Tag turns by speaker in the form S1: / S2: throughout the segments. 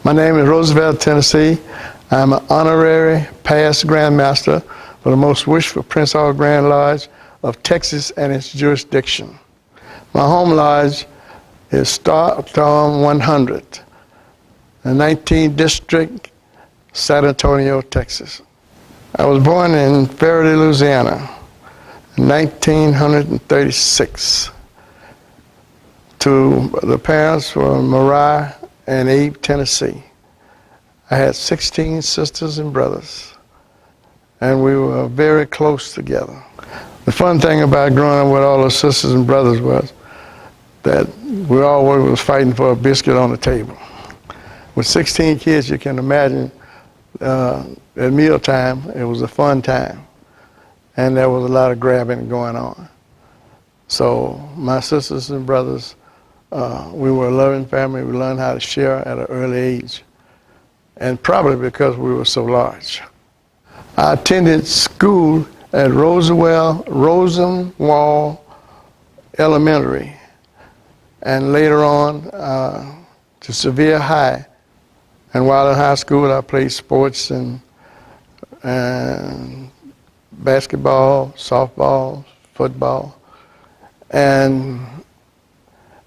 S1: My name is Roosevelt, Tennessee. I'm an honorary past Grand Master for the Most Wishful Prince Hall Grand Lodge of Texas and its jurisdiction. My home lodge is Star Storm 100, the 19th District, San Antonio, Texas. I was born in Ferry, Louisiana in 1936. The parents were Mariah and Abe, Tennessee. I had 16 sisters and brothers, and we were very close together. The fun thing about growing up with all the sisters and brothers was that we always was fighting for a biscuit on the table. With 16 kids, you can imagine at mealtime, it was a fun time, and there was a lot of grabbing going on. So my sisters and brothers, we were a loving family. We learned how to share at an early age, and probably because we were so large. I attended school at Roosevelt Elementary, and later on to Sevier High. And while in high school, I played sports and basketball, softball, football, and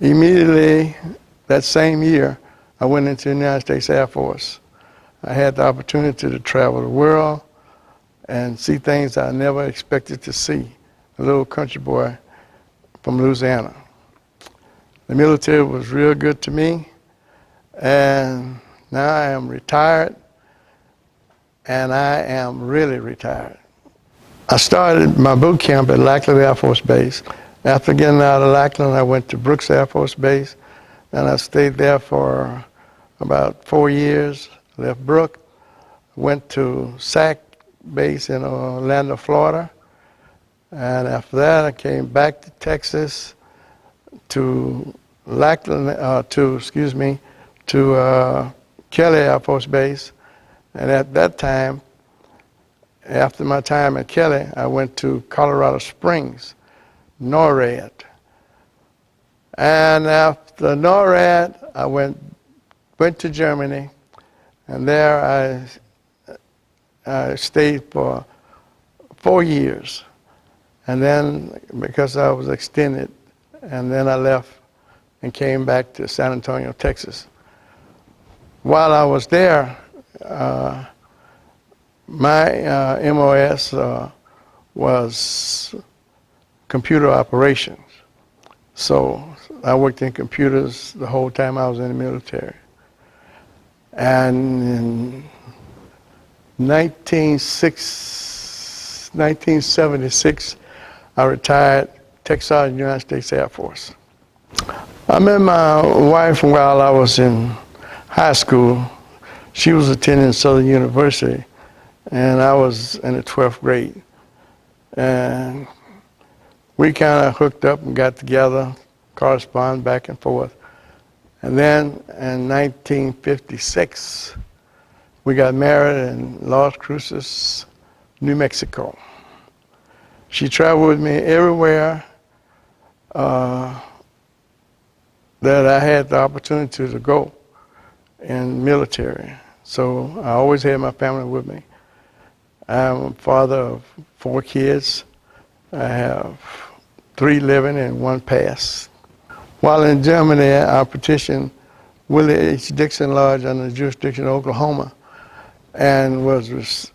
S1: immediately that same year, I went into the United States Air Force. I had the opportunity to travel the world and see things I never expected to see. A little country boy from Louisiana. The military was real good to me, and now I am retired, and I am really retired. I started my boot camp at Lackland Air Force Base. After getting out of Lackland, I went to Brooks Air Force Base, and I stayed there for about 4 years. Left Brooks, went to SAC Base in Orlando, Florida, and after that I came back to Texas to Kelly Air Force Base, and at that time, after my time at Kelly, I went to Colorado Springs, NORAD. And after NORAD, I went to Germany, and there I stayed for 4 years. And then, because I was extended, and then I left and came back to San Antonio, Texas. While I was there, my MOS was computer operations. So I worked in computers the whole time I was in the military. And in 1976, I retired Tech Sergeant United States Air Force. I met my wife while I was in high school. She was attending Southern University, and I was in the 12th grade. And we kind of hooked up and got together, corresponded back and forth. And then in 1956, we got married in Las Cruces, New Mexico. She traveled with me everywhere that I had the opportunity to go in military. So I always had my family with me. I'm a father of 4 kids. I have 3 living and 1 passed. While in Germany, I petitioned Willie H. Dixon Lodge under the jurisdiction of Oklahoma, and was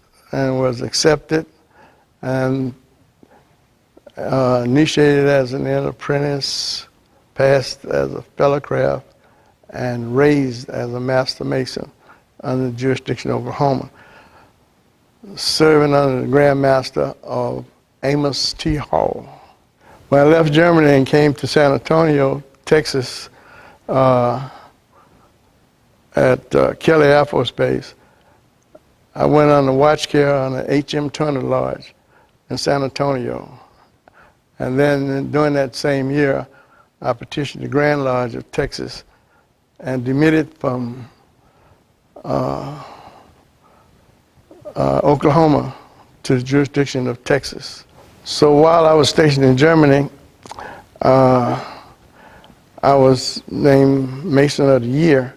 S1: accepted and initiated as an apprentice, passed as a fellow craft, and raised as a master mason under the jurisdiction of Oklahoma, serving under the Grand Master of Amos T. Hall. When I left Germany and came to San Antonio, Texas, at Kelly Air Force Base, I went on the watch care on the H.M. Turner Lodge in San Antonio. And then during that same year, I petitioned the Grand Lodge of Texas and demitted from Oklahoma to the jurisdiction of Texas. So while I was stationed in Germany, I was named Mason of the Year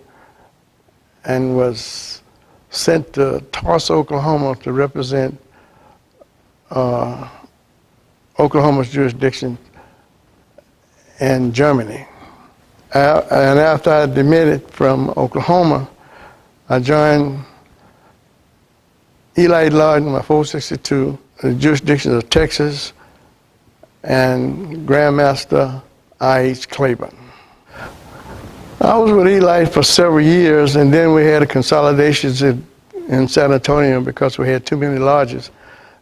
S1: and was sent to Tulsa, Oklahoma to represent Oklahoma's jurisdiction in Germany. And after I demitted from Oklahoma, I joined Eli Lodge, my 462, the jurisdiction of Texas, and Grand Master I.H. Claiborne. I was with Eli for several years, and then we had a consolidations in San Antonio because we had too many lodges.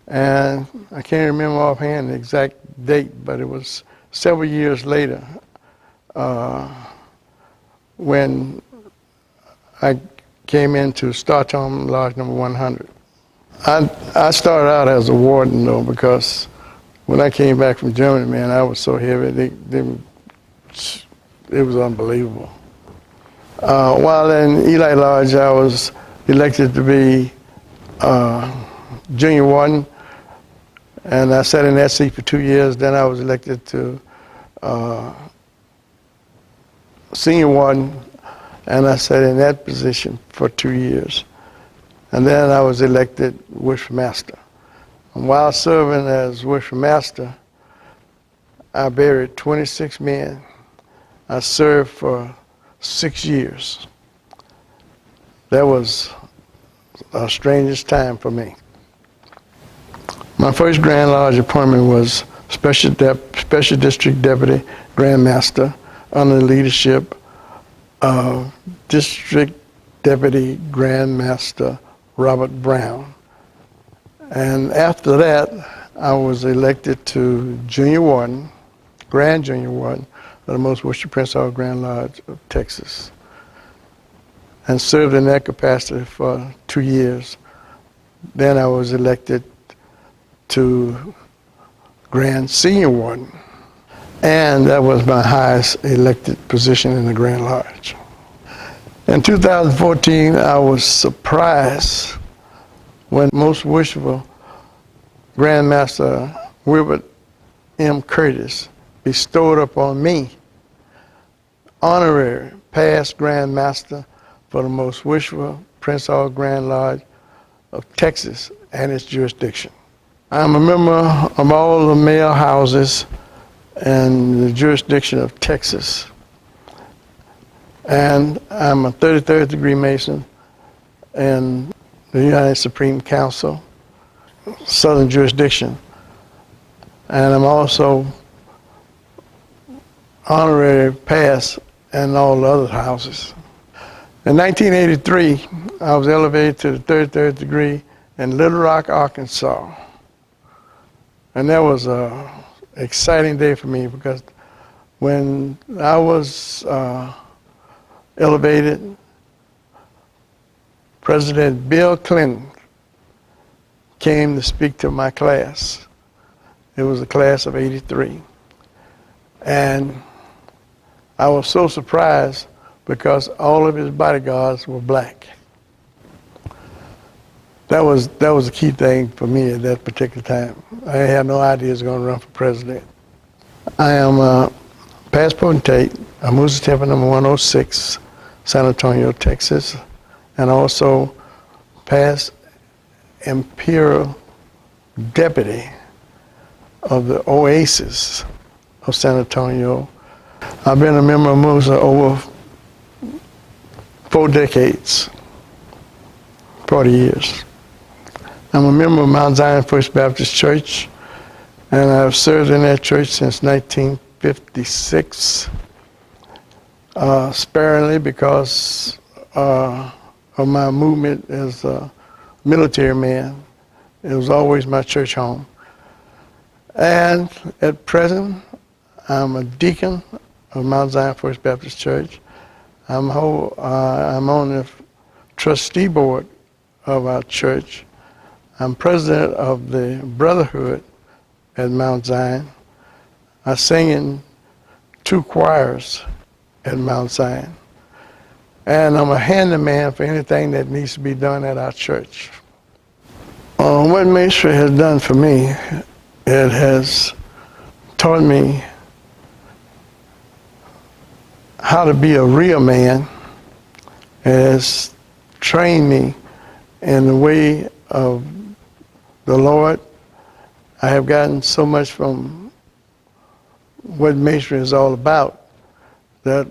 S1: And I can't remember offhand the exact date, but it was several years later when I came into Startone Lodge number 100. I started out as a warden, though, because when I came back from Germany, man, I was so heavy, it was unbelievable. While in Eli Lodge, I was elected to be junior warden, and I sat in that seat for 2 years. Then I was elected to senior warden, and I sat in that position for 2 years. And then I was elected worship master. And while serving as worship master, I buried 26 men. I served for 6 years. That was the strangest time for me. My first Grand Lodge appointment was Special District Deputy Grand Master under the leadership of District Deputy Grand Master Robert Brown. And after that, I was elected to Junior Warden, Grand Junior Warden of the Most Worshipful Prince Hall Grand Lodge of Texas, and served in that capacity for 2 years. Then I was elected to Grand Senior Warden, and that was my highest elected position in the Grand Lodge. In 2014, I was surprised when Most Worshipful Grand Master Wilbert M. Curtis bestowed upon me honorary past Grand Master for the Most Worshipful Prince Hall Grand Lodge of Texas and its jurisdiction. I'm a member of all the male houses in the jurisdiction of Texas, and I'm a 33rd degree Mason in the United Supreme Council, Southern Jurisdiction, and I'm also honorary pass in all the other houses. In 1983, I was elevated to the 33rd degree in Little Rock, Arkansas. And that was an exciting day for me because when I was elevated, President Bill Clinton came to speak to my class. It was a class of 83. And I was so surprised because all of his bodyguards were black. That was a key thing for me at that particular time. I had no idea I was going to run for president. I am a past potentate, a Moses Temple number 106, San Antonio, Texas, and also past imperial deputy of the Oasis of San Antonio. I've been a member of Musa over 4 decades, 40 years. I'm a member of Mount Zion First Baptist Church, and I've served in that church since 1956, sparingly because of my movement as a military man. It was always my church home. And at present, I'm a deacon of Mount Zion First Baptist Church. I'm on the trustee board of our church. I'm president of the Brotherhood at Mount Zion. I sing in 2 choirs at Mount Zion. And I'm a handyman for anything that needs to be done at our church. What Masonry has done for me, it has taught me how to be a real man. It has trained me in the way of the Lord. I have gotten so much from what Masonry is all about that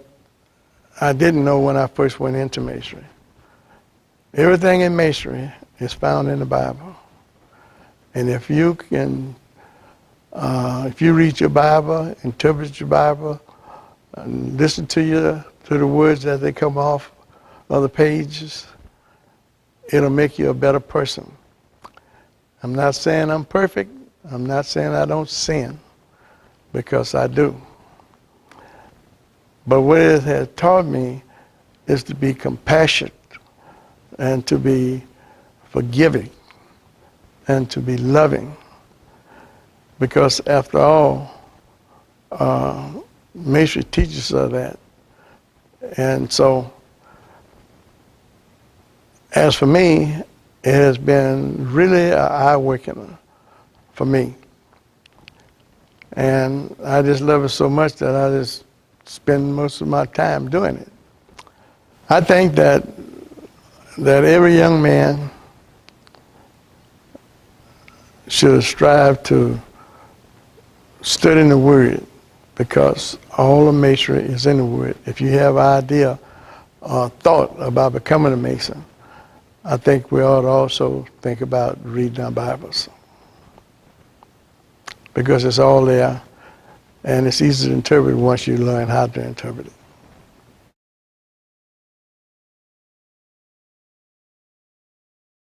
S1: I didn't know when I first went into Masonry. Everything in Masonry is found in the Bible. And if you can, if you read your Bible, interpret your Bible, and listen to the words as they come off of the pages, it'll make you a better person. I'm not saying I'm perfect. I'm not saying I don't sin, because I do. But what it has taught me is to be compassionate and to be forgiving and to be loving. Because after all, Masonry teaches us that. And so, as for me, it has been really an eye-opener for me. And I just love it so much that I just spend most of my time doing it. I think that every young man should strive to study the Word, because all of Masonry is in the Word. If you have an idea or thought about becoming a Mason, I think we ought to also think about reading our Bibles, because it's all there, and it's easy to interpret once you learn how to interpret it.